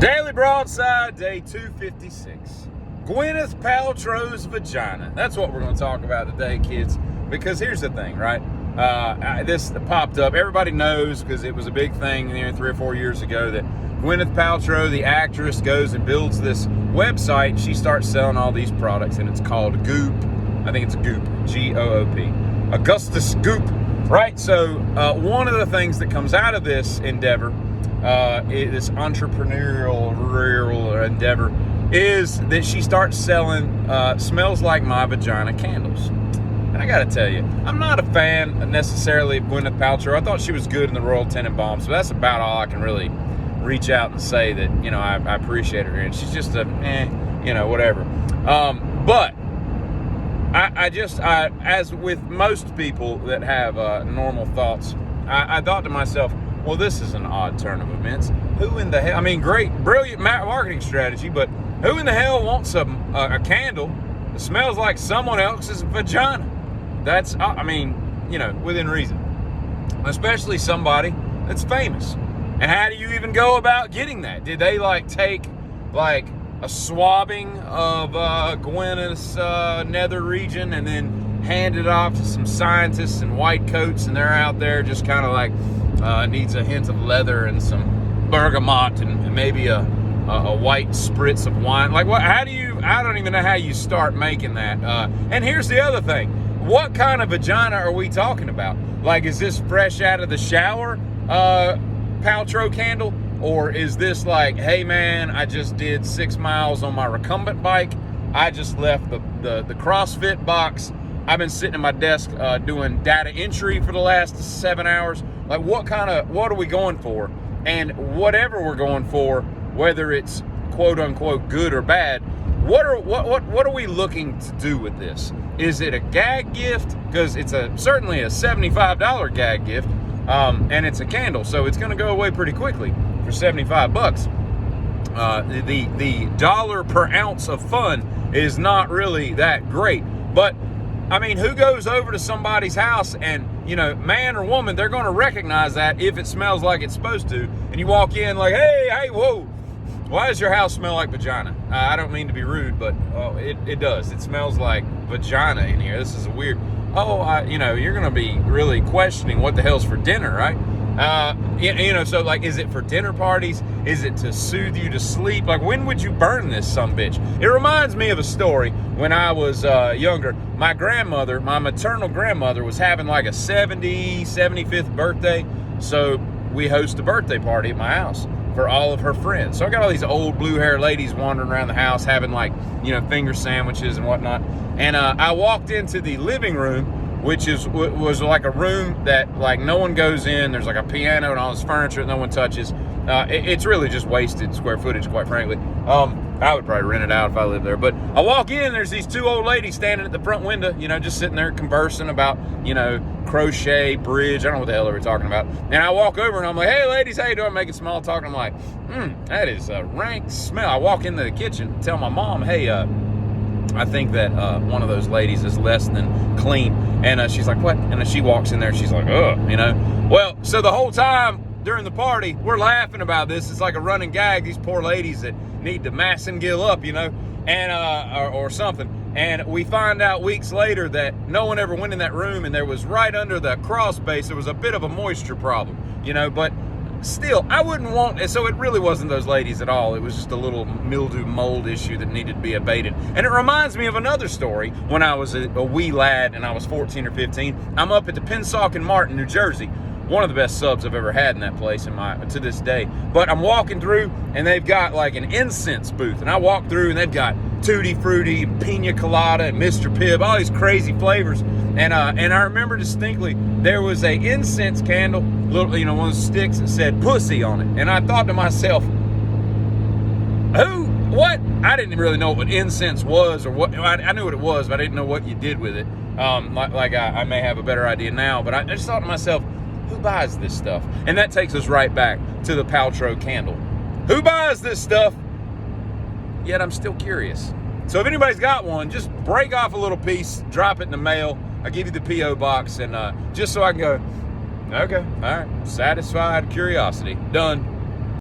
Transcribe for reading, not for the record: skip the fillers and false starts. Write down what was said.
Daily Broadside, day 256. Gwyneth Paltrow's vagina. That's what we're going to talk about today, kids. Because here's the thing, right? This popped up. Everybody knows, because it was a big thing 3 or 4 years ago, that Gwyneth Paltrow, the actress, goes and builds this website. She starts selling all these products, and it's called Goop. I think it's Goop, G-O-O-P. Augustus Goop, right? So one of the things that comes out of this endeavor, this entrepreneurial endeavor, is that she starts selling Smells Like My Vagina candles. And I gotta tell you, I'm not a fan necessarily of Gwyneth Paltrow. I thought she was good in the Royal Tenenbaums, so that's about all I can really reach out and say that, I appreciate her. And she's just a, whatever. But I as with most people that have normal thoughts, I thought to myself, well, this is an odd turn of events. Who in the hell, great, brilliant marketing strategy, but who in the hell wants a candle that smells like someone else's vagina? That's, within reason. Especially somebody that's famous. And how do you even go about getting that? Did they take a swabbing of Gwyneth's nether region and then hand it off to some scientists in white coats, and they're out there just kind of needs a hint of leather and some bergamot and maybe a white spritz of wine? What? I don't even know how you start making that. And here's the other thing. What kind of vagina are we talking about? Is this fresh out of the shower Paltrow candle? Or is this hey man, I just did 6 miles on my recumbent bike. I just left the CrossFit box. I've been sitting at my desk doing data entry for the last 7 hours. What are we going for? And whatever we're going for, whether it's quote unquote good or bad, what are we looking to do with this? Is it a gag gift? Because it's certainly a $75 gag gift, and it's a candle, so it's going to go away pretty quickly for $75. The dollar per ounce of fun is not really that great, but who goes over to somebody's house and, man or woman, they're going to recognize that if it smells like it's supposed to. And you walk in hey, whoa, why does your house smell like vagina? I don't mean to be rude, but it does. It smells like vagina in here. This is weird. You're going to be really questioning what the hell's for dinner, right? So is it for dinner parties? Is it to soothe you to sleep? When would you burn this sumbitch? It reminds me of a story when I was younger. My maternal grandmother was having a 75th birthday. So we host a birthday party at my house for all of her friends. So I got all these old blue hair ladies wandering around the house having finger sandwiches and whatnot. And I walked into the living room, which was a room that no one goes in. There's a piano and all this furniture that no one touches. It's really just wasted square footage, quite frankly. I would probably rent it out if I lived there. But I walk in, there's these two old ladies standing at the front window, just sitting there conversing about, crochet, bridge. I don't know what the hell they were talking about. And I walk over and I'm like, hey ladies, how you doing? Making small talk. And I'm like, that is a rank smell. I walk into the kitchen, tell my mom, hey, I think that one of those ladies is less than clean. And she's like, what? And she walks in there, she's like, ugh, Well, so the whole time during the party, we're laughing about this. It's like a running gag. These poor ladies that need to Massengill up, and or something. And we find out weeks later that no one ever went in that room, and there was right under the cross base, there was a bit of a moisture problem, but still, I wouldn't want, so it really wasn't those ladies at all. It was just a little mildew mold issue that needed to be abated. And it reminds me of another story when I was a wee lad and I was 14 or 15. I'm up at the Pensacola in Martin, New Jersey. One of the best subs I've ever had in that place to this day. But I'm walking through and they've got an incense booth. And I walk through and they've got Tutti Frutti, Pina Colada, and Mr. Pibb, all these crazy flavors. And I remember distinctly there was a incense candle, little, one of those sticks that said pussy on it. And I thought to myself, what? I didn't really know what incense was or what. I knew what it was, but I didn't know what you did with it. I may have a better idea now, but I just thought to myself, who buys this stuff? And that takes us right back to the Paltrow candle. Who buys this stuff? Yet I'm still curious. So if anybody's got one, just break off a little piece, drop it in the mail. I'll give you the P.O. box, and just so I can go, okay, all right, satisfied curiosity. Done.